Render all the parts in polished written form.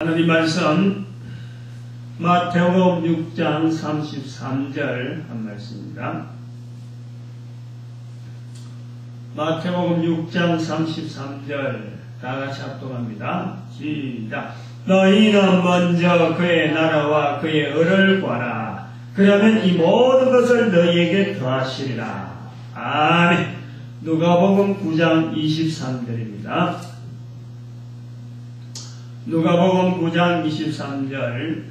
하나님 말씀 마태복음 6장 33절 한 말씀입니다. 마태복음 6장 33절 다같이 합독합니다. 시작. 너희는 먼저 그의 나라와 그의 의를 구하라. 그러면 이 모든 것을 너희에게 더하시리라. 아멘. 누가복음 9장 23절입니다. 누가복음 9장 23절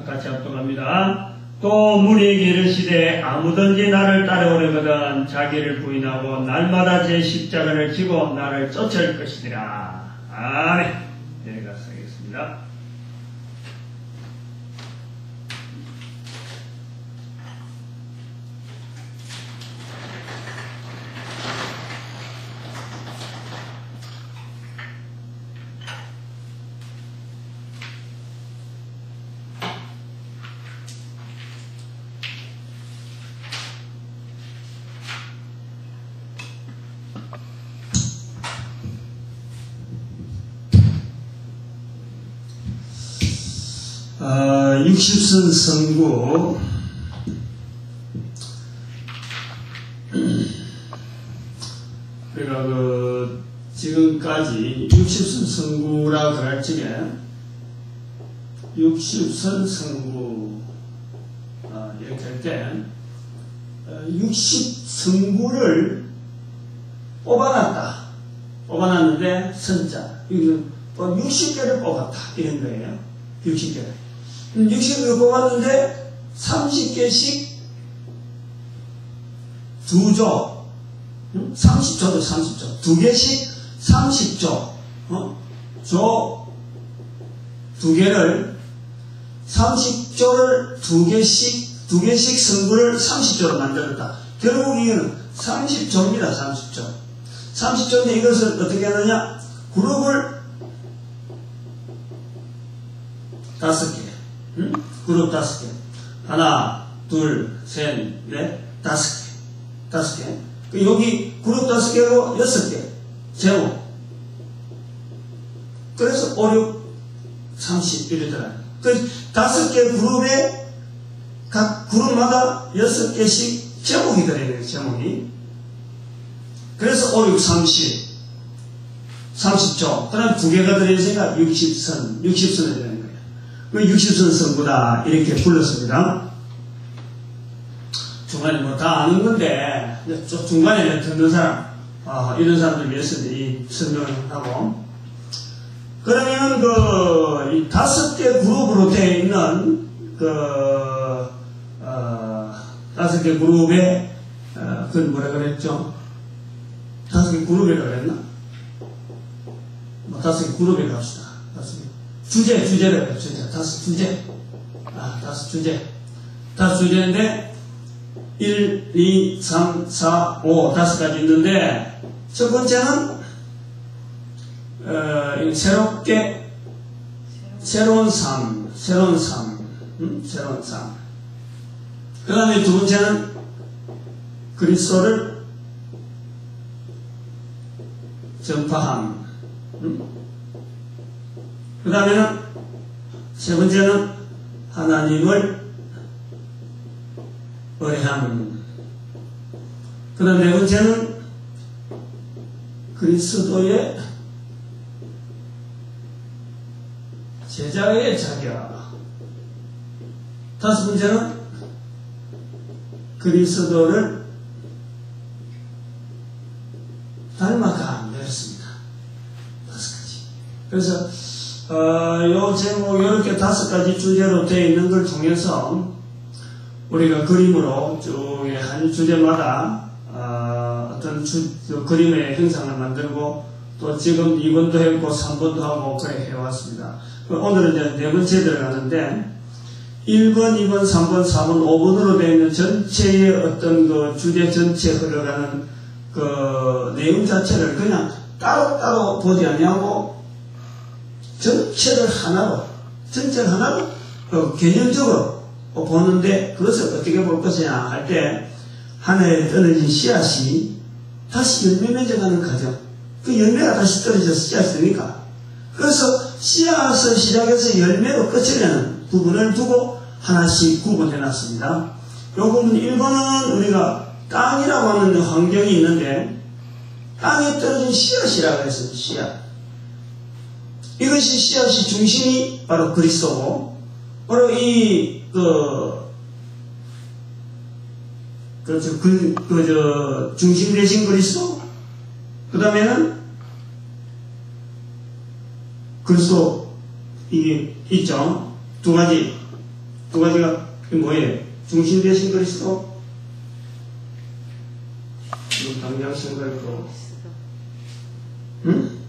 같이 합독합니다. 또 무리에게 이르시되 아무든지 나를 따라오려거든 자기를 부인하고 날마다 제 십자가를 지고 나를 쫓을 것이니라. 아멘. 여기까지 하겠습니다. 육십선 성구 그러니까 지금까지 육십선 성구라고 할 적에 육십선 성구 이렇게 할 때 60성구를 뽑아놨는데 선자 이거는 60개를 뽑았다 이런 거예요. 60개를 60개를 뽑았는데 30개씩 2조 30조도 30조 2개씩 30조 조 2개를 30조를 2개씩 성구를 30조로 만들었다. 결국 이거는 30조입니다. 30조 30조인데 이것을 어떻게 하느냐 그룹을 5개 그룹 5개 하나 둘 셋 넷 5개 여기 그룹 5개로 6개 제목 그래서 5, 6, 30 이러더라. 그 5개 그룹에 각 그룹마다 6개씩 제목이 들어있네요. 제목이 그래서 5, 6, 30 30조 그 다음 2개가 들어있으니까 60선을 되는 거예요. 60선 성구다 이렇게 불렀습니다. 중간에 뭐 다 아는 건데 중간에 듣는 사람 이런 사람들 위해서 이 설명을 하고 그러면 이 5개 그룹으로 되어 있는 5개 그룹에 그건 뭐라 그랬죠? 5개 그룹이라고 그랬나? 5개 그룹이라고 합시다. 5개 주제라고 해요. 주제. 5주제. 5주제인데 1, 2, 3, 4, 5 5가지 있는데 첫 번째는 새로운 삶 그 다음에 두 번째는 그리스도를 전파함 그 다음에는 세 번째는 하나님을 의뢰함 그 다음 네 번째는 그리스도의 제자의 자격 다섯 번째는 그리스도를 닮아감 이렇습니다. 5가지. 그래서 요 제목 이렇게 5가지 주제로 되어 있는 걸 통해서 우리가 그림으로 쭉 한 주제마다 어떤 그림의 형상을 만들고 또 지금 2번도 했고 3번도 하고 그래 해왔습니다. 오늘은 이제 네 번째 들어가는데 1번, 2번, 3번, 4번, 5번으로 되어 있는 전체의 어떤 그 주제 전체에 흘러가는 그 내용 자체를 그냥 따로따로 보지 아니하고 전체를 하나로 개념적으로 보는데 그것을 어떻게 볼 것이냐 할 때 하늘에 떨어진 씨앗이 다시 열매 맺어가는 과정 그 열매가 다시 떨어져서 씨앗이 됩니까? 그래서 씨앗을 시작해서 열매로 끝을 내는 부분을 두고 하나씩 구분해 놨습니다. 요 부분 1번은 우리가 땅이라고 하는 환경이 있는데 땅에 떨어진 씨앗이라고 했습니다. 씨앗. 이것이 씨앗이 중심이 바로 그리스도고 바로 중심 되신 그리스도 그 다음에는 그리스도 이게 있죠. 두 가지가 뭐예요? 중심 되신 그리스도 당장 생각해도 응?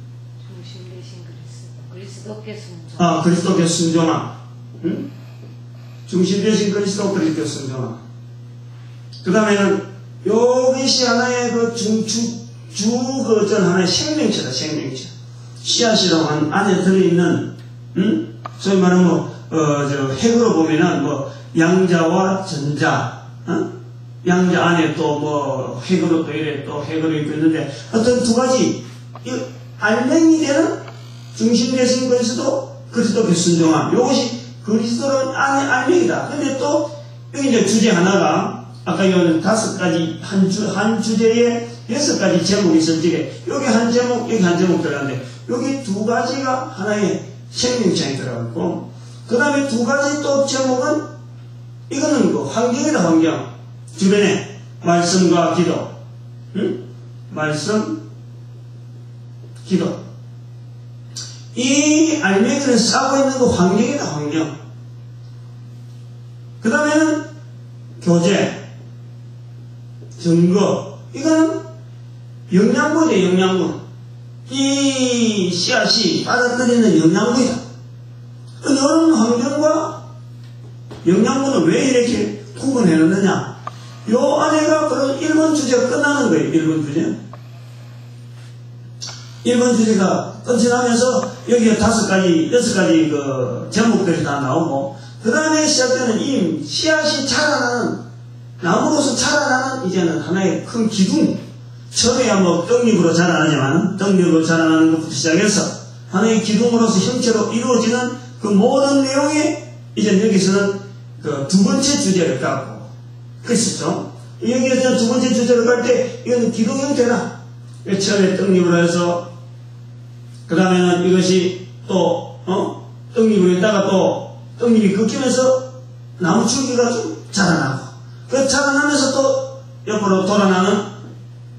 중심 되신 그리스도께 순종함. 그리스도께 순종함. 응? 중심 되신 그리스도 그리스도께 순종함. 그 다음에는 요것이 하나의 하나의 생명체다. 생명체. 씨앗이라고 하는 안에 들어있는 소위 말하면 핵으로 보면은 양자와 전자, 양자 안에 또 핵으로 또 이래 또 핵으로 있고 있는데 어떤 두 가지 알맹이 되는 중심 되신 그리스도께 순종함. 이것이 그리스도는 안에 알맹이다. 근데 또 여기 이제 주제 하나가 아까 여기는 5가지 한 주제에 6가지 제목이 있을 적에 여기 한 제목 여기 한 제목 들어가는데 여기 2가지가 하나의 생명체에 들어갔고 그 다음에 2가지 또 제목은 이거는 환경이다. 환경. 주변에 말씀과 기도. 말씀, 기도. 이 알맹이를 싸고 있는 그 환경이다. 환경. 그 다음에는 교제, 증거. 이거는 영양분이에요. 영양분. 이 씨앗이 받아들이는 영양분이다. 이런 환경과 영양분을 왜 이렇게 구분해 놓느냐? 요 안에가 바로 1번 주제가 끝나는 거예요. 1번 주제. 1번 주제가 끝이 나면서 여기에 5가지, 6가지 제목들이 다 나오고 그 다음에 시작되는 이 씨앗이 자라나는 나무로서 자라나는 이제는 하나의 큰 기둥. 처음에야 떡잎으로 자라나지만 떡잎으로 자라나는 것부터 시작해서 하나의 기둥으로서 형체로 이루어지는 그 모든 내용에 이제 여기서는 그 2번째 주제를 갖고 그랬었죠. 여기에서 2번째 주제를 갈 때 이거는 기둥 형태다. 처음에 떡잎으로 해서 그 다음에는 이것이 또 떡잎으로 했다가 또 떡잎이 꺾이면서 나무 줄기가 좀 자라나고 그 자라나면서 또 옆으로 돌아나는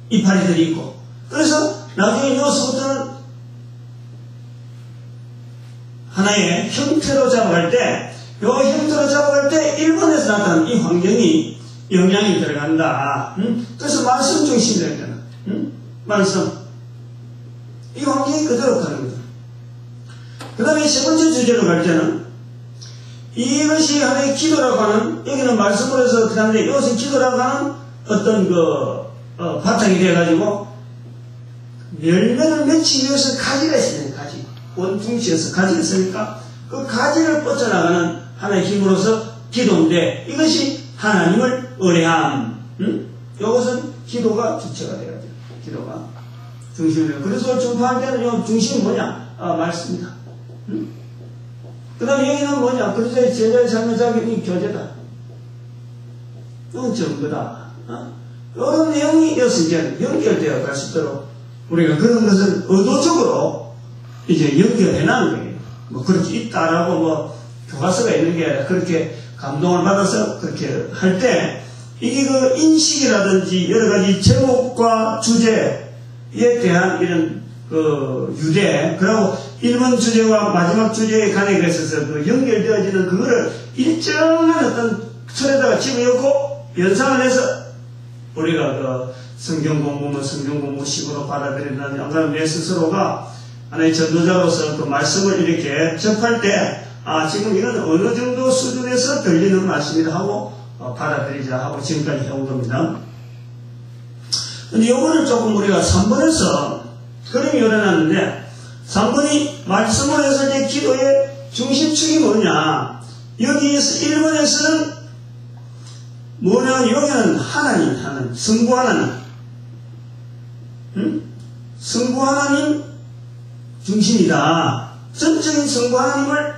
이파리들이 있고 그래서 나중에 여기서부터는 하나의 형태로 잡아갈 때 이 형태로 잡아갈 때 1번에서 나타나는 이 환경이 영향이 들어간다. 그래서 말씀 중심이 되잖아. 말씀. 이 환경이 그대로 가는 거죠. 그 다음에 3번째 주제로 갈 때는 이것이 하나의 기도라고 하는 여기는 말씀으로 해서 그다음에 이것은 기도라고 하는 어떤 바탕이 돼가지고 열매를 맺기 위해서 가지가 있어요. 가지. 원통시에서 가지가 있으니까 그 가지를 뻗쳐나가는 하나의 힘으로서 기도인데 이것이 하나님을 의뢰함. 이것은 기도가 주체가 돼야 돼요. 기도가 중심이 돼요. 그래서 전파할 때는 이 중심이 뭐냐? 말씀이다. 그 다음에 여기는 뭐냐? 그리스도의 제자의 삶의 자격이 교제다. 이건 증거다. 이런 내용이 여기서 이제 연결되어 갈 수 있도록 우리가 그런 것을 의도적으로 이제 연결해 놔는 거예요. 그렇게 있다라고 교과서가 있는 게 아니라 그렇게 감동을 받아서 그렇게 할 때 이게 그 인식이라든지 여러 가지 제목과 주제에 대한 이런 유대, 그리고 1번 주제와 마지막 주제에 관계가 있어서 연결되어지는 그거를 일정한 어떤 틀에다가 집어넣고 연상을 해서 우리가 성경 공부식으로 받아들인다는 안 그러면 내 스스로가 하나의 전도자로서 그 말씀을 이렇게 접할 때 지금 이건 어느 정도 수준에서 들리는 말씀이라 하고 받아들이자 하고 지금까지 해온 겁니다. 근데 요거를 조금 우리가 3번에서 그림이 열어놨는데 3번이 말씀으로 해서 이제 기도의 중심축이 뭐냐 여기에서 1번에서는 뭐냐면 여기는 하나님, 성부 하나님 성부 하나님 중심이다. 전적인 성부 하나님을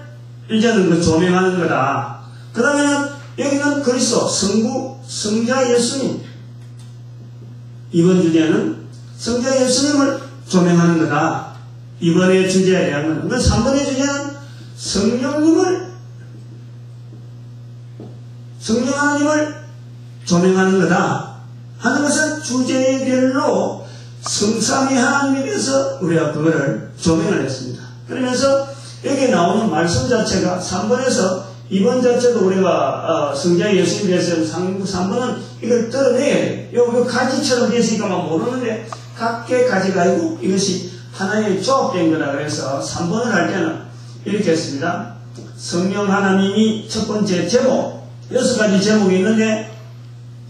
이제는 그 조명하는 거다. 그 다음에는 여기는 그리스도, 성부, 성자 예수님. 이번 주제는 성자 예수님을 조명하는 거다. 이번의 주제에 대한 거는. 3번의 주제는 성령 하나님을 조명하는 거다 하는 것은 주제별로 성삼위 하나님에 대해서 우리가 그거를 조명을 했습니다. 그러면서 여기 나오는 말씀 자체가 3번에서 2번 자체도 우리가 성자 예수님에 대해서 3번은 이걸 떨어내야 돼요. 요 가지처럼 되어 있으니까 막 모르는데 각계 가지가 아니고 이것이 하나의 조합된 거다. 그래서 3번을 할 때는 이렇게 했습니다. 성령 하나님이 첫 번째 제목, 6가지 제목이 있는데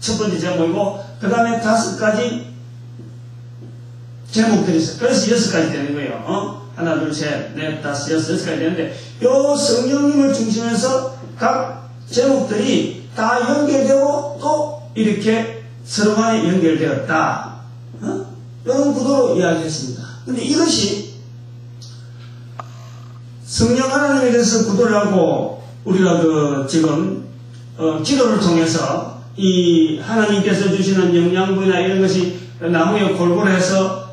첫 번째 제목이고 그 다음에 5가지 제목들이 있어요. 그래서 6가지 되는 거예요. 하나, 둘, 셋, 넷, 다섯, 여섯, 6가지 되는데 요 성령님을 중심해서 각 제목들이 다 연결되고 또 이렇게 서로 간에 연결되었다. 이런 구도로 이야기했습니다. 근데 이것이 성령 하나님에 대해서 구도를 하고 우리가 지금 기도를 통해서 이 하나님께서 주시는 영양분이나 이런 것이 나무에 골고루 해서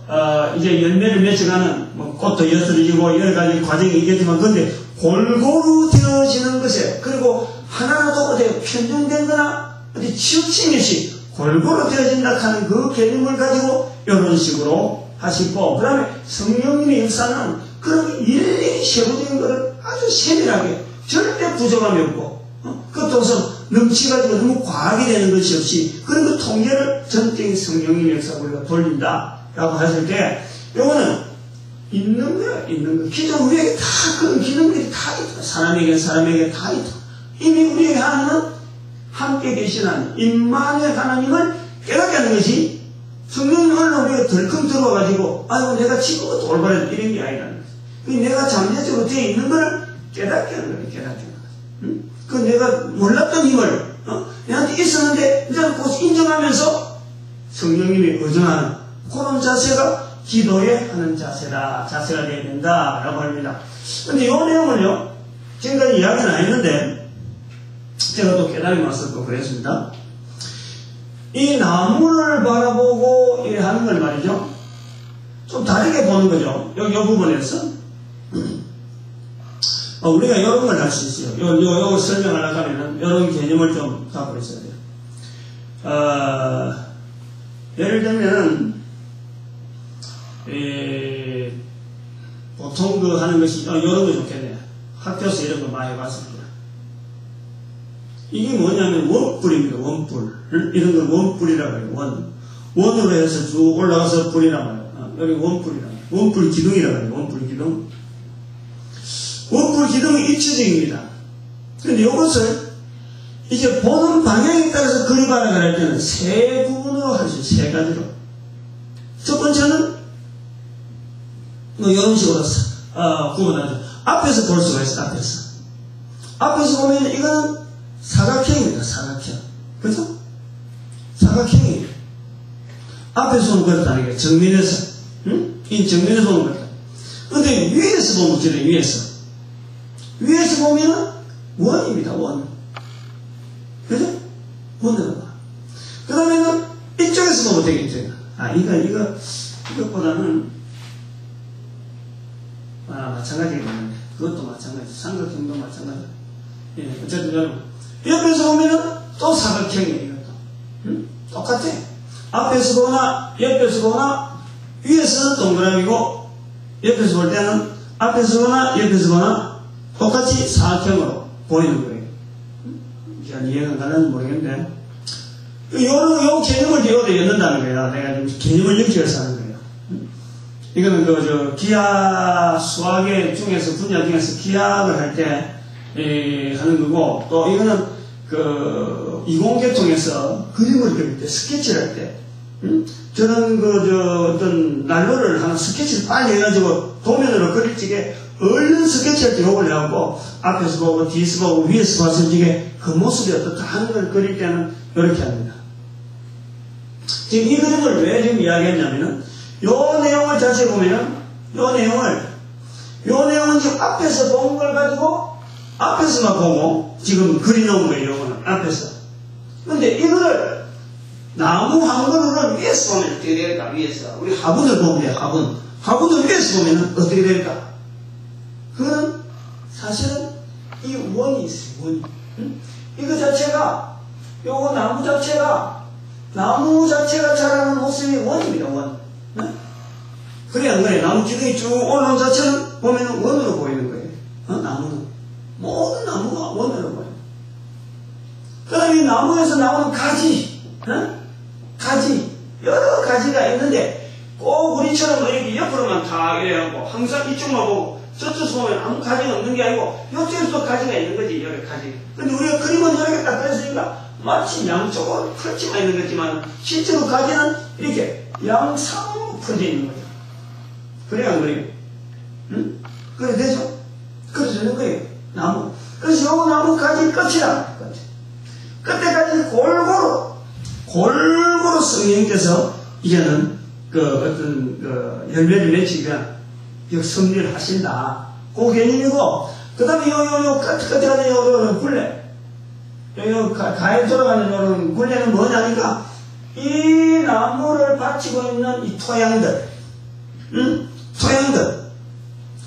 이제 열매를 맺어가는 꽃도 엿들어지고 여러 가지 과정이 있겠지만 근데 골고루 되어지는 것에 그리고 하나라도 어디 편중된 거나 어디 치우친 것이 골고루 되어진다 하는 그 개념을 가지고 이런 식으로 하시고 그 다음에 성령님의 역사는 그런 일일이 세부적인 것을 아주 세밀하게 절대 부족함이 없고 그것도 우선 넘치가지고 너무 과하게 되는 것이 없이 그런 그 통계를 전적인 성령님의 역사를 우리가 돌린다라고 하실 때 요거는 있는 거야 있는 거 기존 우리에게 다 그런 기능들이 다 있다. 사람에게 다 있다. 이미 우리에게 하나님은 함께 계시는 임마누엘 하나님을 깨닫게 하는 것이 성령님을 우리가 덜컹 들어와가지고 아이고 내가 지금 것도 올바르다 이런 게 아니라는 거지. 내가 잠재적으로 되어 있는 걸 깨닫게 하는 거예요. 깨닫게 하는 거지. 그 내가 몰랐던 힘을 내한테 있었는데 이제 곧 인정하면서 성령님이 의존하는 그런 자세가 기도에 하는 자세가 되어야 된다라고 합니다. 근데 이 내용을요 지금까지 이야기는 안 했는데 제가 또 깨달음이 왔었고 그랬습니다. 이 나무를 바라보고 하는 걸 말이죠. 좀 다르게 보는 거죠. 여기 이 부분에서. 우리가 이런 걸 할 수 있어요. 요거 설명하려고 하면은, 이런 개념을 좀 갖고 있어야 돼요. 예를 들면, 보통 하는 것이, 이런 거 좋겠네요. 학교에서 이런 거 많이 해봤습니다. 이게 뭐냐면 원뿔입니다. 원뿔. 이런 걸 원뿔이라고 해요. 원으로 해서 쭉 올라가서 뿔이라고 해요. 여기 원뿔이라고 해요. 원뿔 기둥이라고 해요. 원뿔 기둥. 원뿔 기둥이 입체적입니다. 그런데 이것을 이제 보는 방향에 따라서 그려가라 할 때는 세 부분으로 할 수 있어요. 세 가지로. 첫 번째는 이런 식으로 구분하죠. 앞에서 볼 수가 있어요. 앞에서 보면 이거는 사각형입니다. 사각형. 그죠? 사각형이에요. 앞에서 보면 그렇다는 게 정면에서. 이 정면에서 보면 그렇다. 근데 위에서 보면 어쩌래요? 위에서 보면은 원입니다. 원. 그죠? 원으로 봐. 그 다음에는 이쪽에서 보면 되겠죠. 이것보다는 마찬가지가 있는데 그것도 마찬가지. 삼각형도 마찬가지. 예, 어쨌든 여러분 옆에서 보면은 또 사각형이에요. 이것도. 똑같아. 앞에서 보거나 옆에서 보거나 위에서는 동그라미고 옆에서 볼 때는 앞에서 보거나 옆에서 보거나 똑같이 사각형으로 보이는 거예요. 잘 이해가 가는지 모르겠는데 요 개념을 배워도 엮는다는 거예요. 내가 좀 개념을 엮여서 하는 거예요. 이거는 기하 수학의 중에서 분야 중에서 기하를 할 때 하는 거고 또 이거는 이공계통에서 그림을 그릴 때 스케치를 할 때 저는 어떤 난로를 하는 스케치를 빨리 해가지고 도면으로 그릴 적에 얼른 스케치할 때 욕을 해갖고 앞에서 보고 뒤에서 보고 위에서 봤을 적에 그 모습이 어떻다 하는 걸 그릴 때는 이렇게 합니다. 지금 이 그림을 왜 지금 이야기했냐면은 요 내용을 자세히 보면은, 요 내용은 지금 앞에서 본 걸 가지고, 앞에서만 보고, 지금 그려놓은 거예요, 요거는. 앞에서. 근데 이거를, 나무 한 그루를 위에서 보면 어떻게 될까, 위에서. 우리 화분을 보면 돼요, 화분. 화분을 위에서 보면 어떻게 될까? 그건 사실은 이 원이 있어요, 원이. 응? 이거 자체가, 요거 나무 자체가 자라는 모습이 원입니다, 원. 응? 그래, 안 그래? 나무 기둥이 쭉 올라온 자체는 보면 원으로 보이는 거예요. 나무는. 모든 나무가 원으로 보여요. 그 다음에 이 나무에서 나오는 가지, 가지, 여러 가지가 있는데, 꼭 우리처럼 이렇게 옆으로만 다 이래갖고, 항상 이쪽만 보고, 저쪽에서 보면 아무 가지가 없는 게 아니고, 이쪽에서도 가지가 있는 거지, 여러 가지. 근데 우리가 그림은 여러 개 딱 그렸으니까, 마치 양쪽으로 펼쳐져 있는 거지만, 실제로 가지는 이렇게 양상으로 퍼져 있는 거죠. 그래야 안 그래요? 응? 그래 되죠? 그래 되는 거예요, 나무. 그래서 요거 나무 가지 끝이라. 그때까지 골고루 성령께서 이제는 열매를 맺히면 성리를 하신다. 그 개념이고, 그 다음에 끝에 가는 요 굴레. 가에 돌아가는 요런 굴레는 뭐냐니까, 이 나무를 받치고 있는 이 토양들, 토양들.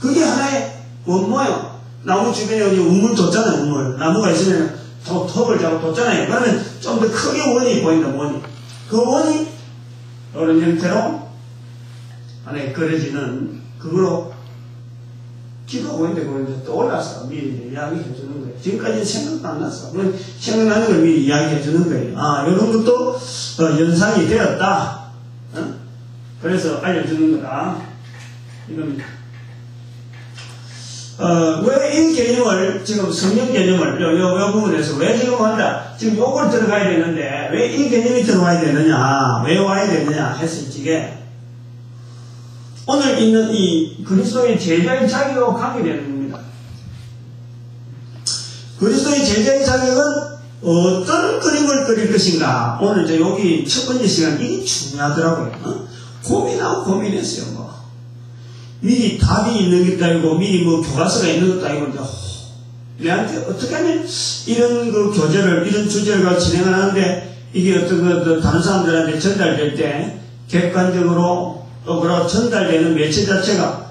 그게 하나의 원모예요. 나무 주변에 우물 뒀잖아요, 우물. 나무가 있으면 톱을 잡고 뒀잖아요. 그러면 좀 더 크게 원이 보인다, 원이. 그 원이 이런 형태로 안에 그려지는 그거로 기도하고 있는데 그걸 떠올라서 미리 이야기해 주는 거예요. 지금까지는 생각도 안 났어. 생각나는 걸 미리 이야기해 주는 거예요. 이런 것도 연상이 되었다. 그래서 알려주는 거다. 이겁니다. 왜 이 개념을, 지금 성령 개념을, 요 부분에서 왜 지금 한다? 지금 요걸 들어가야 되는데, 왜 이 개념이 들어와야 되느냐, 왜 와야 되느냐 했을 적에, 오늘 있는 이 그리스도의 제자의 자격과 관계되는 겁니다. 그리스도의 제자의 자격은 어떤 그림을 그릴 것인가? 오늘 이제 여기 첫 번째 시간, 이게 중요하더라고요. 고민하고 고민했어요, 뭐. 미리 답이 있는 것도 아니고, 미리 뭐 교과서가 있는 것도 아니고, 내한테 어떻게 하면 이런 교제를, 이런 주제를 진행을 하는데, 이게 어떤 다른 사람들한테 전달될 때, 객관적으로, 또 전달되는 매체 자체가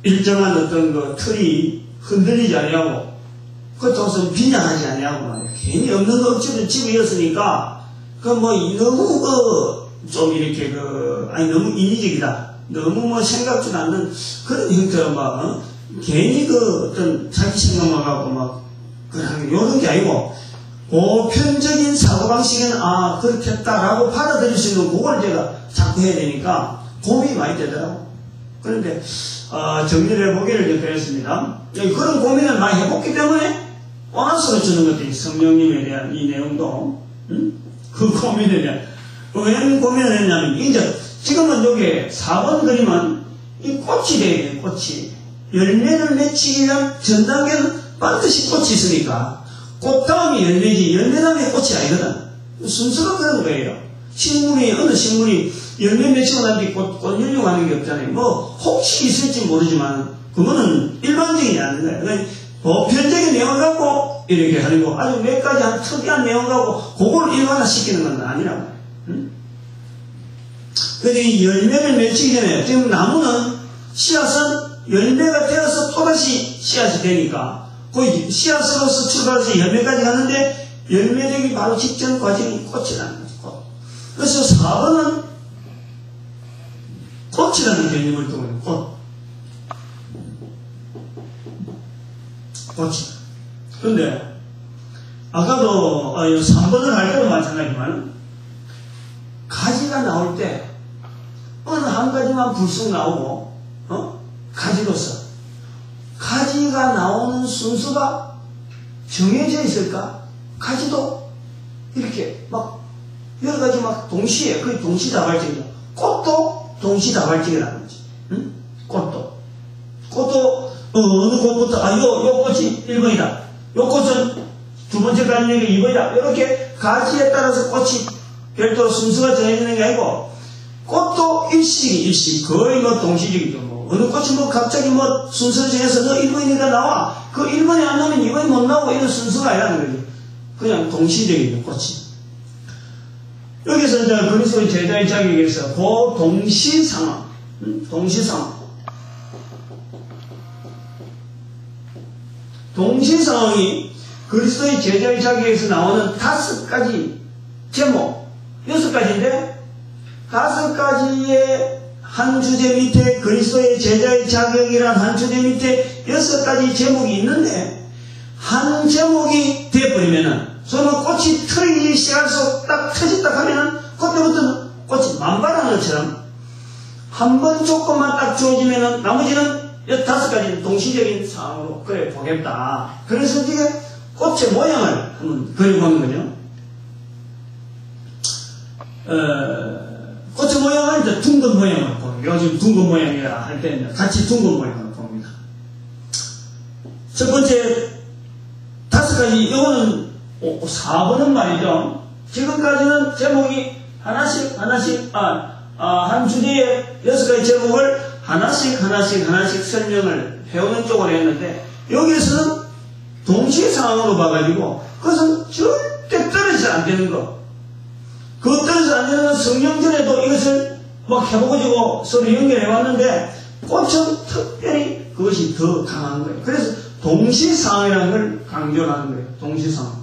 일정한 어떤 틀이 흔들리지 않냐고, 그것도 빈약하지 않냐고, 괜히 없는 거 억지로 집어이었으니까, 너무 좀 이렇게 너무 인위적이다. 너무 생각지도 않는 그런 형태로 괜히 어떤 자기 생각만 갖고 요런 게 아니고, 보편적인 사고방식은, 그렇겠다라고 받아들일 수 있는 그걸 제가 자꾸 해야 되니까 고민이 많이 되더라고. 그런데, 정리를 해보기를 그랬습니다. 그런 고민을 많이 해봤기 때문에, 보너스를 주는 것들이 성령님에 대한 이 내용도, 그 고민에 대한, 왜 고민을 했냐면, 이제, 지금은 여기 4번 그림은 이 꽃이 돼야 돼요, 꽃이. 열매를 맺히기 위한 전 단계는 반드시 꽃이 있으니까, 꽃 다음이 열매지, 열매 다음에 꽃이 아니거든. 순서가 그런 거예요. 어느 식물이 열매 맺히고 난 뒤에 꽃 열려고 하는 게 없잖아요. 혹시 있을지 모르지만, 그거는 일반적이지 않은 거예요. 그러니까 보편적인 내용을 갖고 이렇게 하는 거, 아주 몇 가지 한 특이한 내용을 갖고, 그걸 일반화시키는 건 아니라고. 근데 이 열매를 맺히기 전에, 지금 나무는, 씨앗은 열매가 되어서 또다시 씨앗이 되니까, 그 씨앗으로서 출발해서 열매까지 가는데, 열매되기 바로 직전 과정이 꽃이라는 거죠, 꽃. 그래서 4번은 꽃이라는 개념을 두고 있는 꽃. 꽃이다. 근데, 아까도 3번을 할 때도 마찬가지지만, 가지가 나올 때, 어느 한 가지만 불쑥 나오고, 가지로서. 가지가 나오는 순서가 정해져 있을까? 가지도 이렇게 여러 가지 동시에, 거의 동시다발적이죠. 꽃도 동시다발적이라는 거지. 꽃도. 어느 꽃부터, 요 꽃이 1번이다. 요 꽃은 두 번째 가지는 2번이다. 이렇게 가지에 따라서 꽃이 별도로 순서가 정해지는 게 아니고, 꽃도 일시 거의 뭐 동시적이죠. 뭐 어느 꽃이 뭐 갑자기 뭐 순서 정해서 너 1번이니까 나와. 그 1번이 안 나오면 2번이 못 나오고 이런 순서가 아니라는 거죠. 그냥 동시적이죠, 꽃이. 여기서 이제 그리스도의 제자의 자격에서 그 동시 상황, 동시 상황이 그리스도의 제자의 자격에서 나오는 5가지 제목, 6가지인데 5가지의 한 주제 밑에 그리스도의 제자의 자격이란 한 주제 밑에 6가지 제목이 있는데 한 제목이 되어버리면은 서로 꽃이 트이기 시작해서 딱 터졌다 하면은 그때부터는 꽃이 만발한 것처럼 한 번 조건만 딱 주어지면은 나머지는 5가지는 동시적인 상황으로 그래 보겠다. 그래서 이게 꽃의 모양을 한번 그려보는 거죠. 꽃의 모양을 이제 둥근 모양으로 보는 거예요. 요즘 둥근 모양이라 할 때는 같이 둥근 모양으로 봅니다. 첫 번째 5가지, 이거는 4번은 말이죠. 지금까지는 제목이 하나씩, 한 주제에 6가지 제목을 하나씩 설명을 해오는 쪽으로 했는데, 여기에서는 동시에 상황으로 봐가지고, 그것은 절대 떨어지지 안 되는 거. 그 떨어지지 안 되는 건 성경전에도 이것을 막 해보고지고 서로 연결해 왔는데, 꽃은 특별히 그것이 더 강한 거예요. 그래서 동시 상황이라는 걸 강조를 하는 거예요. 동시 상황.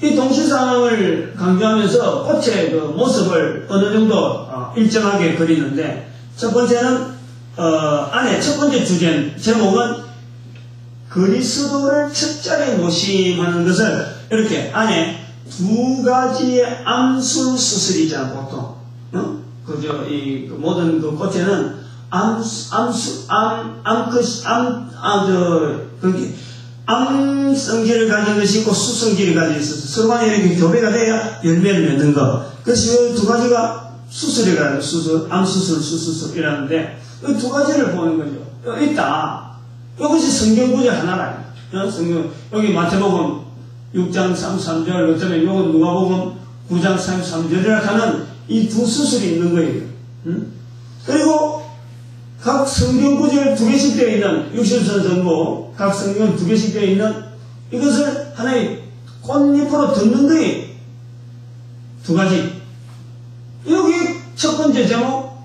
이 동시 상황을 강조하면서 꽃의 그 모습을 어느 정도 일정하게 그리는데, 첫 번째는 안에 첫 번째 주제 제목은 그리스도를 첫 자리에 모심하는 것을 이렇게 안에 2가지의 암술 수술이잖아 보통. 그저 이 모든 그 꽃에는 암성질을 가진 것이 있고 수성질을 가지고 있어서 서로 간에 이렇게 교배가 돼야 열매를 맺는 거. 그래서 이 2가지가 수술이라는 수술, 암수술, 수수술이라는데 이 2가지를 보는 거죠. 있다. 이것이 성경 구절 하나라. 성경 여기 마태복음 6장 33절, 그다음에 이건 누가복음 9장 33절이라 하는 이 2 수술이 있는 거예요. 그리고 각 성경 구절 2개씩 되어 있는 60선 전부 각 성경 2개씩 되어 있는 이것을 하나의 꽃잎으로 듣는 거예요. 2가지. 여기 첫 번째 제목,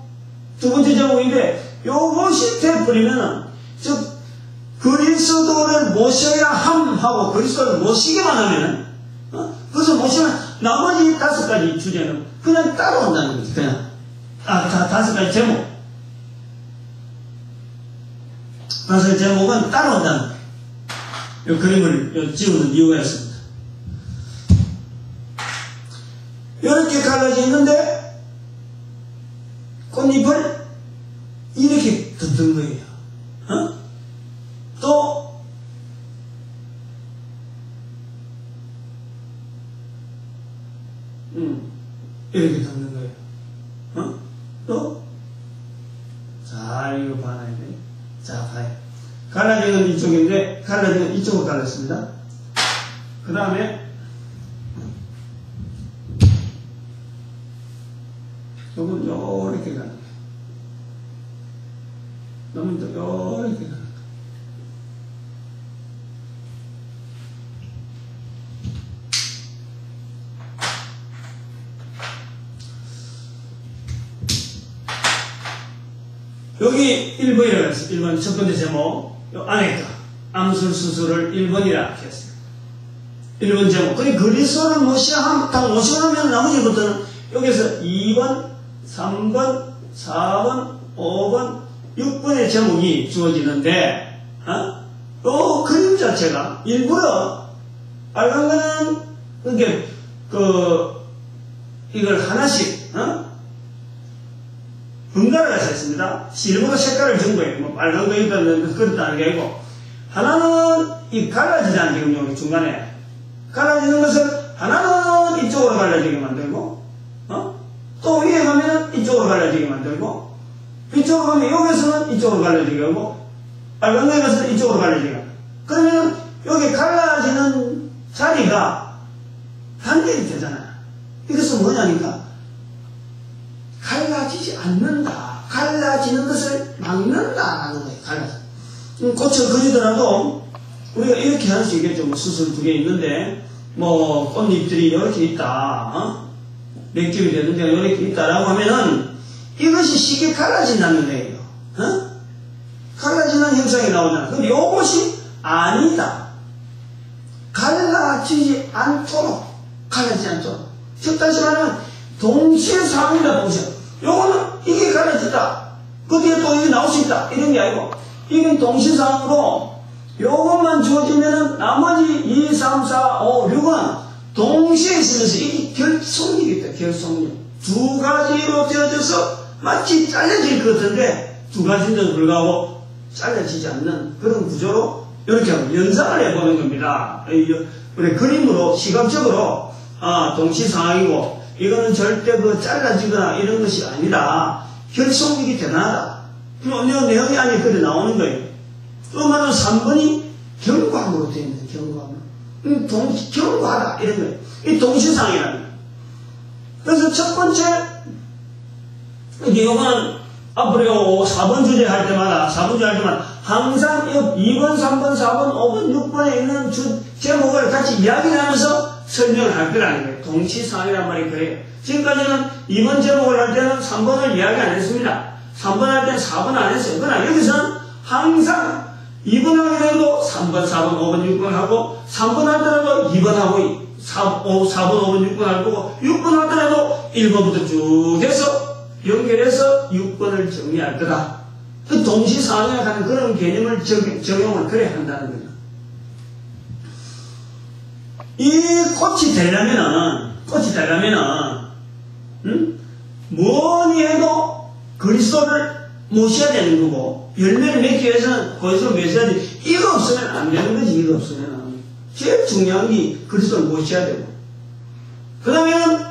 2번째 제목인데 요것이 되어버리면은 즉 그리스도를 모셔야 함하고 그리스도를 모시기만 하면은 그것을 모시면 나머지 5가지 주제는 그냥 따라온다는 거지. 그냥 5가지 제목, 5가지 제목은 따라온다는 이 그림을 지우는 이유가 있습니다. 이렇게 갈라져 있는데 꽃잎을 이렇게 듣는 거예요. 또 이렇게 듣는 거예요. 또 자, 이거 봐야 돼. 자, 봐요. 갈라지는 이쪽인데 갈라지는 이쪽으로 갈랐습니다. 그 다음에 요건 요렇게 가는 거예요. 너무 요렇게 가는 거예요. 여기 1번이라고 했어요. 1번 첫 번째 제목, 요 안에 거 암술 수술을 1번이라고 했어요. 1번 제목. 그리스도를 모시고 나면 나머지부터는 여기서 2번, 3번, 4번, 5번, 6번의 제목이 주어지는데, 그림 자체가 일부러 빨간 거는 이걸 하나씩 번갈아가 있습니다. 일부러 색깔을 준 거예요. 뭐 빨간 거 있다는 그렇다는 게 아니고, 하나는 이 갈라지잖아. 지금 여기 중간에 갈라지는 것을 하나는 이쪽으로 갈라지게 만들고, 또 위에 가면 이쪽으로 갈라지게 만들고, 이쪽으로 가면 여기서는 이쪽으로 갈라지게 하고, 빨간 거에 가서는 이쪽으로 갈라지게 하고. 그러면 여기 갈라지는 자리가 단결이 되잖아요. 이것은 뭐냐니까 갈라지지 않는다. 갈라지는 것을 막는다라는 거예요. 꽃을 그리더라도 우리가 이렇게 할 수 있겠죠. 뭐 수술 2개 있는데 뭐 꽃잎들이 이렇게 있다. 몇 겹이 되는데 이렇게 있다라고 하면은 이것이 쉽게 갈라진다는 거예요. 갈라지는 현상이 나오잖아. 근데 이것이 아니다. 갈라지지 않도록. 즉 다시 말하면 동시에 상황이다. 동시에. 요거는 이게 갈라지다. 그 뒤에 또 이게 나올 수 있다. 이런 게 아니고 이건 동시상으로 요것만 주어지면은 나머지 2, 3, 4, 5, 6은 동시에 있으면서 이게 결속력이 있다. 결속력. 2가지로 되어져서 마치 잘려질 것 같은데 2가지인데도 불구하고 잘려지지 않는 그런 구조로 이렇게 연상을 해보는 겁니다. 우리 그림으로 시각적으로 동시 상황이고 이거는 절대 잘라지거나 이런 것이 아니라 결속력이 대단하다. 그럼 어느 내용이 안에 그래 나오는 거예요. 또 말하면 3번이 경과함으로 되어 있는 경과함. 경과하다 이런 거예요. 이 동시상이라는 거예요. 그래서 첫 번째 이거는 앞으로 4번 주제 할 때마다 항상 2번, 3번, 4번, 5번, 6번에 있는 제목을 같이 이야기하면서 설명을 할 거라는 거예요. 동시상이란 말이 그래요. 지금까지는 2번 제목을 할 때는 3번을 이야기 안 했습니다. 3번 할 때는 4번 안 했어요. 그러나 여기서는 항상 2번 하게 되도 3번, 4번, 5번, 6번 하고 3번 하더라도 2번 하고 4번, 5번, 6번 할 거고 6번 하더라도 1번부터 쭉 해서 연결해서 6번을 정리할 거다. 그 동시상황에 관한 그런 개념을 적용을 그래 한다는 거예요. 이 꽃이 되려면은 뭐니 해도 그리스도를 모셔야 되는 거고, 열매를 맺기 위해서는 그리스도를 모셔야 돼. 이거 없으면 안 되는 거지, 이거 없으면. 제일 중요한 게 그리스도를 모셔야 되고. 그 다음에는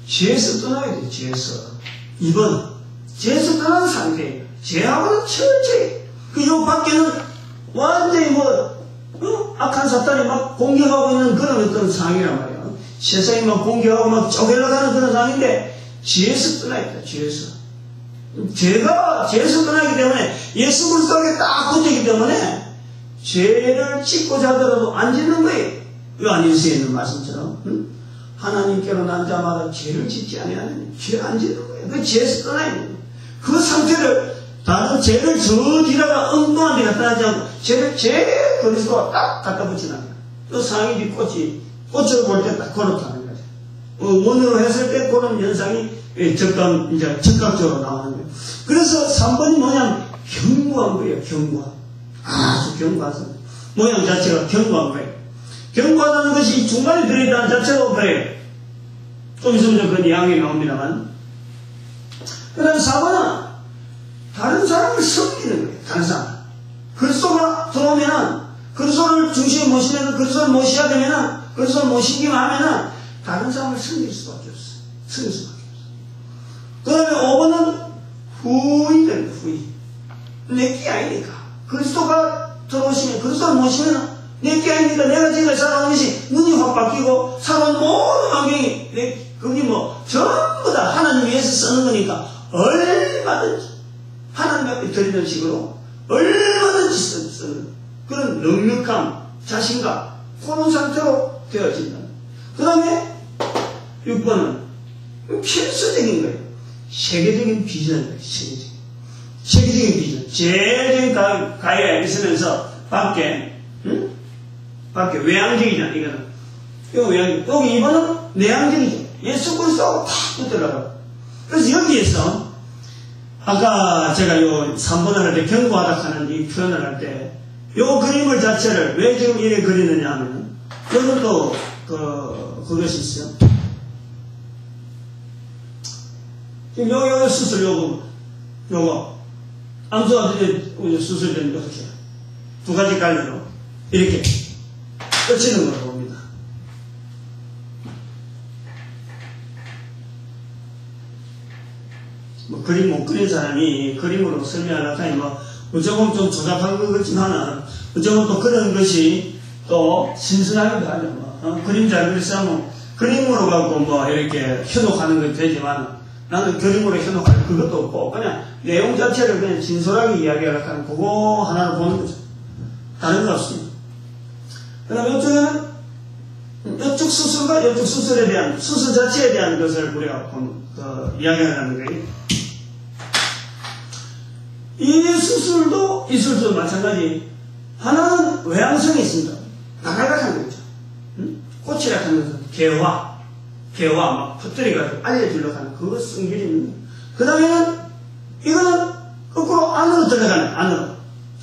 죄에서 떠나야 돼, 죄에서. 2번, 죄에서 떠난 상태예요. 죄하고는 철저히. 요 밖에는 완전히 악한 사탄이 막 공격하고 있는 그런 어떤 상황이란 말이야. 세상이 막 공격하고 막 쪼갤러가는 그런 상황인데, 죄에서 떠나야 돼, 죄에서. 죄에서 떠나기 때문에, 예수 그리스도에게 딱 붙었기 때문에, 죄를 짓고자 하더라도 안 짓는 거예요. 이 안에서 있는 말씀처럼. 하나님께로 난 자마다 죄를 짓지 아니하느니 죄 안 짓는 거예요. 그 죄에서 떠나야 돼요. 그 상태를 다른 죄를 저 뒤다가 엉뚱한 데 갖다 하지 않고 죄 그리스도가 딱 갖다 붙이는 거예요. 그 상황이 꽃을 볼 때 딱 그렇다는 거죠. 원으로 했을 때 그런 현상이 즉각적으로 나오는 거예요. 그래서 3번이 뭐냐면 견고한 거예요. 견고한. 아주 견고한 모양 자체가 견고한 거예요. 견고하다는 것이 이 중간에 들어있다는 자체가 그래요. 좀 있으면 그 내용이 나옵니다만. 그 다음 4번은 다른 사람을 섬기는 거예요. 다른 사람. 그리스도가 들어오면은, 그리스도를 중심에 모시면은, 그리스도를 모셔야 되면은, 그리스도를 모시기만 하면은, 다른 사람을 섬길 수밖에 없어요. 섬길 수밖에 없어요. 그 다음에 5번은 후의입니다. 후의. 내게 아니니까. 그리스도가 들어오시면, 그리스도를 모시면은, 내게 아닙니다. 내가 지금 살아온 것이 눈이 확 바뀌고, 살아온 모든 환경이, 그게 전부 다 하나님 위해서 쓰는 거니까, 얼마든지, 하나님 앞에 드리는 식으로, 얼마든지 쓰는 그런 넉넉함, 자신감, 그런 상태로 되어진다. 그 다음에, 6번은, 필수적인 거예요. 세계적인 비전인 거예요. 세계적인 비전. 제일적인 가해가 있으면서, 밖에 외향적이잖아, 이거는. 이거 외향적. 여기 2번은 내향적이죠. 예수 그리스도하고 탁 붙더라고요. 그래서 여기에서, 아까 제가 요 3번을 할 때 견고하다 하는 이 표현을 할 때, 요 그림을 자체를 왜 지금 이래 그리느냐 하면은, 여기는 또, 그것이 있어요. 지금 요 수술 요거, 암수가 수술된 이렇게, 2가지 깔려로, 이렇게, 끝이는 걸 봅니다. 그림 못 그린 사람이 그림으로 설명하려고 하니 어쩌면 좀 조잡한 것 같지만은, 어쩌면 또 그런 것이 또 신선하기도 하죠. 그림 잘 그릴 사람은 그림으로 갖고 이렇게 효독하는 것도 되지만, 나는 그림으로 해놓을 그것도 없고, 그냥 내용 자체를 그냥 진솔하게 이야기하려고 하는 그거 하나를 보는 거죠. 다른 거 없습니다. 그 다음에 이쪽에는 이쪽 수술과 이쪽 수술에 대한, 수술 자체에 대한 것을 우리가 이야기하는 거예요. 이 수술도 마찬가지. 하나는 외양성이 있습니다. 나가락 하는 거죠. 꽃이라 하는 것은 개화 막 퍼뜨려가지고 알려주려고 하는 그거 성질이 있는 거예요. 그 다음에는 이거는 거꾸로 안으로 들어가는, 안으로.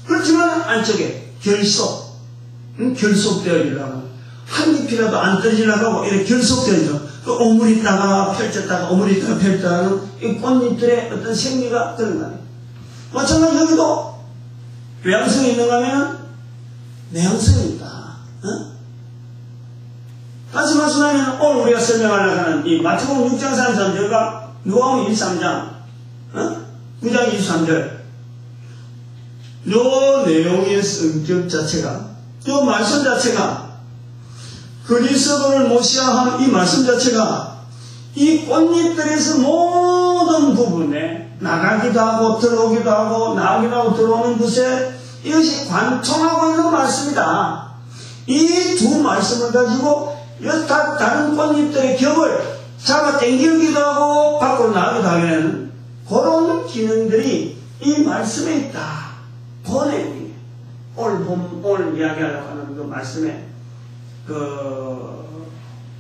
그렇지만 안쪽에 결속되어지려고 하는. 한 잎이라도 안 떨어지려고 하고 이렇게 결속되어지죠. 그 오므리다가 펼쳤다가 오므리다가 펼쳤다가 이 꽃잎들의 어떤 생리가 그런 거예요. 마찬가지로 여기도 외양성이 있는가 하면 내양성이 있다. 다시 말씀하면 오늘 우리가 설명하려고 하는 이 마태복음 6장 33절과 누가복음 23장 9장 23절 요 내용의 성격 자체가, 요 말씀 자체가, 그리스도를 모시아한 이 말씀 자체가 이 꽃잎들에서 모든 부분에 나가기도 하고 들어오기도 하고 나오기도 하고 들어오는 것에 이것이 관통하고 있는 말씀이다. 이 두 말씀을 가지고 다른 꽃잎들의 겹을 잡아 당기기도 하고 밖으로 나가기도 하는 그런 기능들이 이 말씀에 있다. 그 내용이에요. 오늘 이야기하려고 하는 그 말씀에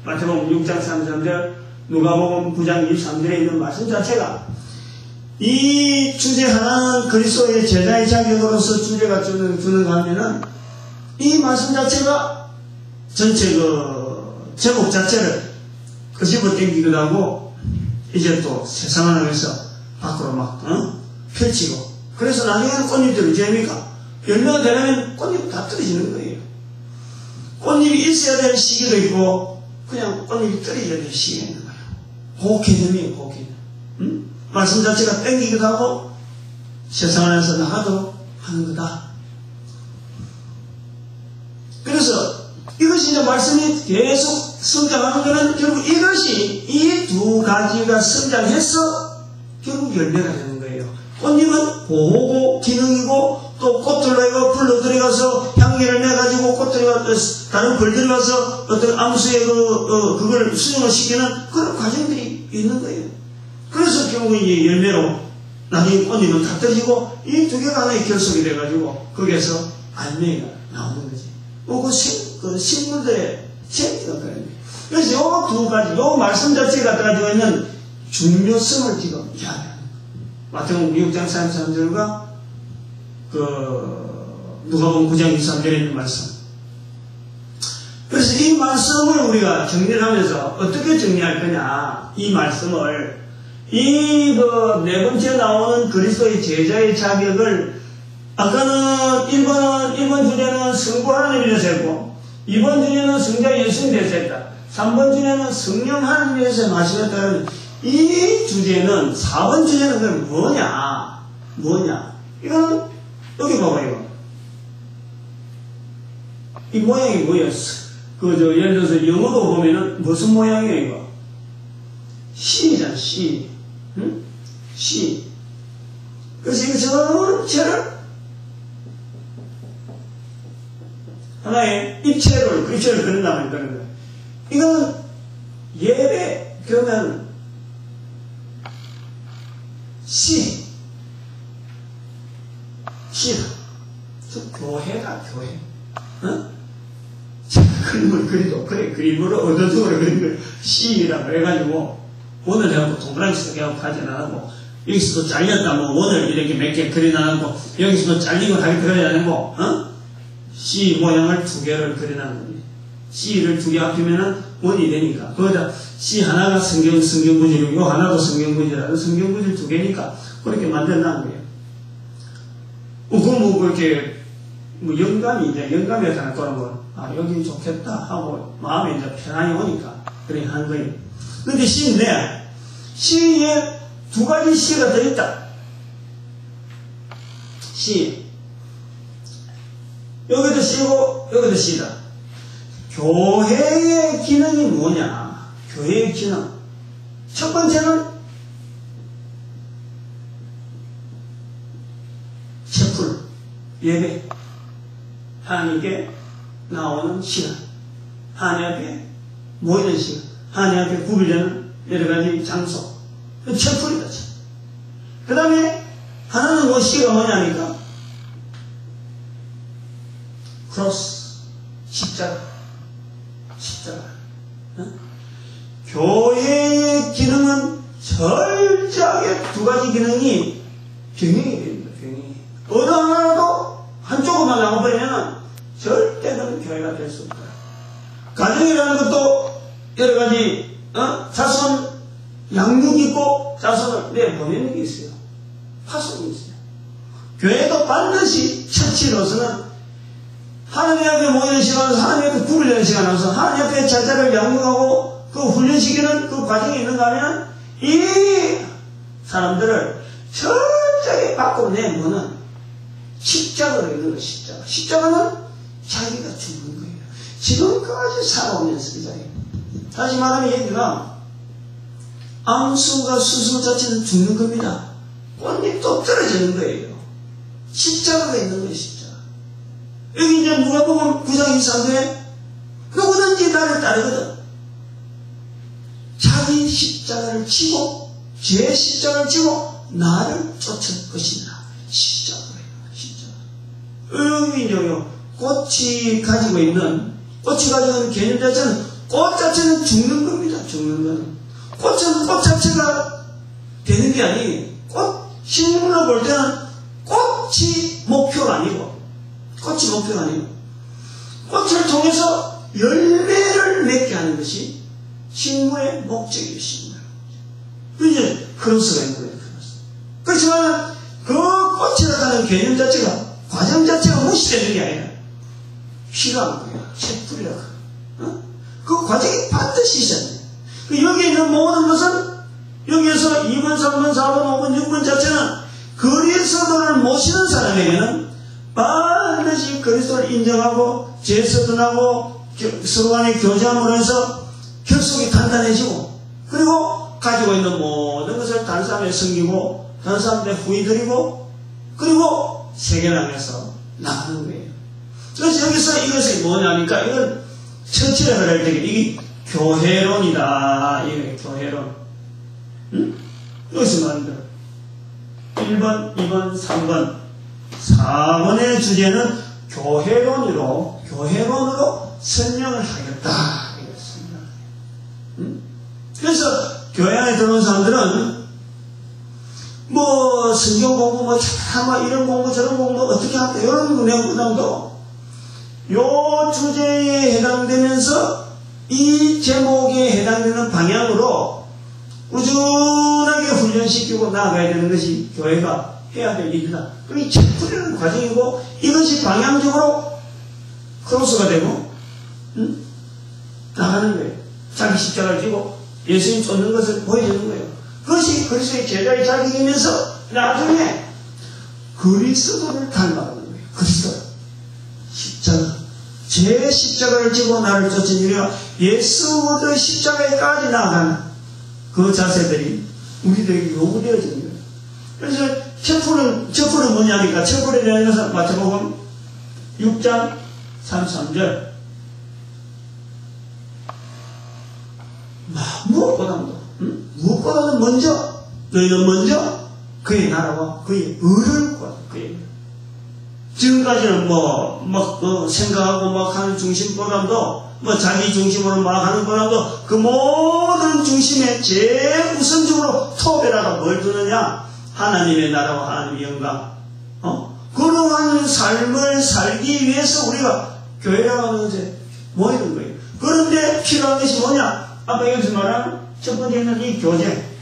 마태복음 6장 33절, 누가복음 9장 23절에 있는 말씀 자체가 이 주제 하나는 그리스도의 제자의 자격으로서 주제가 주는 가면은 이 말씀 자체가 전체 제목 자체를 끄집어 당기기도 하고 이제 또 세상을 하면서 밖으로 막 펼치고, 그래서 나중에는 꽃잎들이 어찌 합니까? 열매가 되려면 꽃잎 다 떨어지는 거예요. 꽃잎이 있어야 될 시기도 있고 그냥 꽃잎이 떨어져야 될 시기가 있는 거예요. 그 개념이에요. 그 개념. 말씀 자체가 땡기기도 하고 세상 안에서 나가도 하는 거다. 그래서 이것이 이제 말씀이 계속 성장하는 것은 결국 이것이 이 두 가지가 성장해서 결국 열매가 되는 거예요. 꽃잎은 보호고 기능이고 또 꽃들로 풀로 들어가서 향기를 내가지고 꽃들이가 다른 벌들이 와서 어떤 암수의 그걸 수정을 시키는 그런 과정들이 있는 거예요. 그래서 결국 이 열매로 나중에 꽃잎은 다 떨어지고 이 두 개가 하나의 결속이 돼가지고 거기에서 알맹이가 나오는 거지. 그 식물들의 생기가 그래요. 그래서 요 두 가지, 요 말씀 자체가 가지고 있는 중요성을 지금 이야기하는 거예요. 마태복음 6장 33절과 누가복음 9장 23절에 있는 말씀. 그래서 이 말씀을 우리가 정리를 하면서 어떻게 정리할 거냐, 이 말씀을 이 네 번째 나오는 그리스도의 제자의 자격을 아까는 1번 주제는 성부 하나님에 대해서 했고 2번 주제는 성자 예수님에 대해서 했다. 3번 주제는 성령 하나님에 대해서 말씀했다는 이 주제는 4번 주제는 그럼 뭐냐? 이거는 여기 봐봐요. 이 모양이 뭐였어? 예를 들어서 영어로 보면은 무슨 모양이에요, 이거? 시잖아, 시. 응? 시. 그래서 이거 전체를 하나의 입체를 그린다면 그런 거예요. 이거는 예배, 그러면 시다. 교회다, 교회. 어? 그림을 그리도, 그래, 그림으로 얻어주고 그린 거예요. 시라고 해가지고, 원을 해갖고 동그라미 쓰게하고 가지 않고, 여기서도 잘렸다, 원을 이렇게 몇 개 그려놔놓고, 여기서도 잘리고 다시 그려놔놓고, C 모양을 두 개를 그려놓는 겁니다. C를 두 개 합치면은 원이 되니까. 거기다 C 하나가 성경구질이고, 요 하나도 성경구질이라도 성경구질 두 개니까, 그렇게 만들어놓은 거예요. 그렇게, 영감이 나타날 거라고, 여기 좋겠다 하고, 마음에 이제 편안히 오니까, 그렇게 하는 거예요. 근데 C인데, C에 두 가지 C가 들어있다. C. 여기도 C고, 여기도 C다. 교회의 기능이 뭐냐? 교회의 기능. 첫 번째는 예배, 하나님께 나오는 시간, 하나님 앞에 모이는 시간, 하나님 앞에 구비되는 여러 가지 장소, 첩풀이다. 그 다음에 하나는 그 시가 뭐냐니까 크로스, 십자가. 교회의 기능은 철저하게 두 가지 기능이 병행이 됩니다. 병행이. 어느 하나라도 한쪽으로만 나가버리면 절대는 교회가 될 수 없다. 가정이라는 것도 여러 가지 자손 양육이 있고 자손을 내보내는 게 있어요. 파송이 있어요. 교회도 반드시 처치로서는 하나님 앞에 모이는 시간에서 하나님 앞에 구분되는 시간에서 하나님 앞에 제자를 양육하고 그 훈련시키는 그 과정이 있는가 하면 이 사람들을 철저하게 바꿔내는 십자가로 있는 거예요. 십자가는 자기가 죽는 거예요. 지금까지 살아오면서 이 자리에. 다시 말하면 얘기가 암수가 수수 자체는 죽는 겁니다. 꽃잎도 떨어지는 거예요. 십자가가 있는 거예요. 십자가. 여기 이제 누가복음 9장 23절에 누구든지 나를 따르거든 자기 십자가를 지고 제 십자가를 지고 나를 쫓을 것이다. 십자가예요. 십자가. 여기 이제 꽃이 가지고 있는 개념 자체는 꽃 자체는 죽는 겁니다. 죽는 거는. 꽃은 꽃 자체가 되는 게 아니에요. 식물로 볼 때는 꽃이 목표가 아니고 꽃을 통해서 열매를 맺게 하는 것이 식물의 목적이에요. 식물. 이제 크로스가 있는 거예요. 그렇지만 그 꽃이라고 하는 개념 자체가 과정 자체가 무시되는 게 아니라 필요한 거예요. 채풀이라고. 그 과정이 반드시 있어야 돼요. 여기 있는 모든 것은 여기에서 2번, 3번, 4번, 5번, 6번 자체는 그리스도를 모시는 사람에게는 반드시 그리스도를 인정하고 제서든하고 서로 간에 교제함으로 해서 결속이 단단해지고 그리고 가지고 있는 모든 것을 다른 사람에 섬기고 다른 사람들의 후히 드리고 그리고 세계를 향해서 나가는 거예요. 그래서 여기서 이것이 뭐냐니까 이건 처치를 할 때 이게 교회론이다. 이게 교회론. 여기서 말합니다. 1번, 2번, 3번, 4번의 주제는 교회론으로 설명을 하겠다. 이랬습니다. 그래서 교회 안에 들어온 사람들은 뭐 성경 공부 뭐 이런 공부 저런 공부 어떻게 할까 이런 내용보다도 요 주제에 해당되면서 이 제목에 해당되는 방향으로 꾸준하게 훈련시키고 나아가야 되는 것이 교회가 해야 될 일이다. 그게 채풀이라는 과정이고 이것이 방향적으로 크로스가 되고 나가는 거예요. 자기 십자가를 지고 예수님 쫓는 것을 보여주는 거예요. 그것이 그리스도의 제자의 자격이면서 나중에 그리스도를 닮아가는 거예요. 그리스도 십자가 제 십자가를 지고 나를 쫓은 이유가 예수의 십자가에까지 나아가는 그 자세들이 우리들에게 요구되어지는 거예요. 그래서 첩풀은 뭐냐니까 첩풀에 대한 것은 마태복음 6장 33절 무엇보다도 먼저 너희는 먼저 그의 나라와 그의 의를 구하라. 지금까지는 생각하고 막 하는 중심보다도 자기 중심으로 막 하는 보다도 그 모든 중심에 제일 우선적으로 톱에다가 뭘 두느냐? 하나님의 나라와 하나님의 영광. 그러한 삶을 살기 위해서 우리가 교회라고 하는 것에 모이는 거예요. 그런데 필요한 것이 뭐냐? 아까 여기서 말한 첫 번째는 이 교제.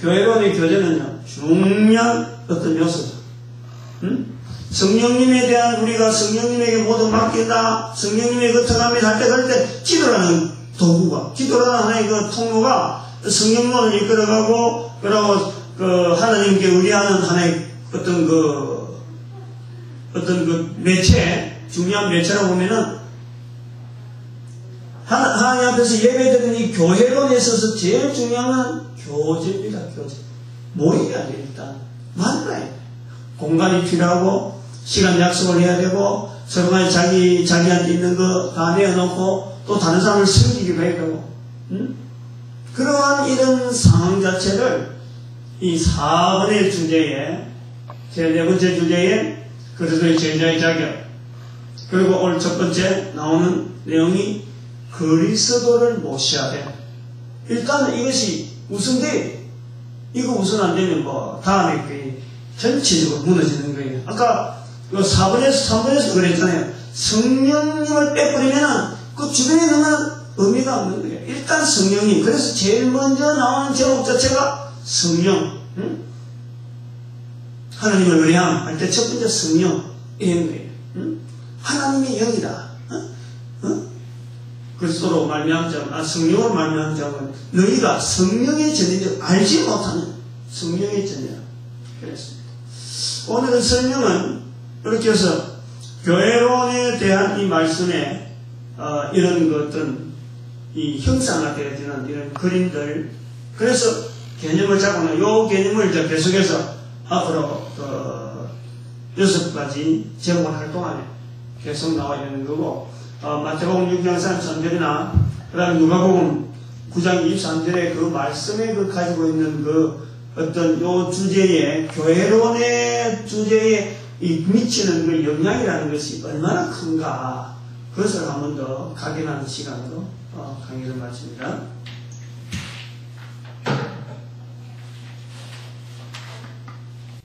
교회론의 교제는요, 중요한 어떤 요소죠. 성령님에 대한 우리가 성령님에게 모두 맡긴다. 성령님의 그 터감이 할 때 그럴 때 기도라는 도구가, 기도라는 하나의 그 통로가 성령론을 이끌어가고, 그리고 그 하나님께 의뢰하는 하나의 어떤 그 매체, 중요한 매체라고 보면은 하나님 앞에서 예배드리는 이 교회론에 있어서 제일 중요한 건 교제입니다. 교제. 모이게 아니라 일단 만나야 돼. 공간이 필요하고 시간 약속을 해야 되고 서로가 자기한테 있는 거 다 내어놓고 또 다른 사람을 섬기기도 해야 되고 그러한 이런 상황 자체를 이 4번의 주제에 제 4번째 주제에 그리스도의 제자의 자격 그리고 오늘 첫 번째 나오는 내용이 그리스도를 모셔야 돼. 일단 이것이 우선돼. 이거 우선 안 되면 뭐 다음에 그 전체적으로 무너지는 거예요. 아까 3번에서 그랬잖아요. 성령님을 빼버리면은 그 주변에 넣으면 의미가 없는 거예요. 일단 성령님. 그래서 제일 먼저 나오는 제목 자체가 성령. 응? 하나님을 의뢰함 할 때 첫 번째 성령 이런 거예요. 응? 하나님의 영이다. 그리스도로 말미암은 자는 성령으로 말미암은 자는 너희가 성령의 전인 줄 알지 못하는 성령의 전이라 그랬습니다. 오늘은 성령은 이렇게 해서 교회론에 대한 이 말씀에 이런 것들은 이 형상화되어지는 이런 그림들 그래서 개념을 잡고는 이 개념을 이제 계속해서 앞으로 6가지 제목을 할 동안에 계속 나와야 되는 거고 마태복음 6장 33절이나 그 다음에 누가복음 9장 23절에 그 말씀에 그 가지고 있는 그 어떤 요 주제에 교회론의 주제에 이 미치는 그 영향이라는 것이 얼마나 큰가 그것을 한 번 더 각인하는 시간으로 강의를 마칩니다.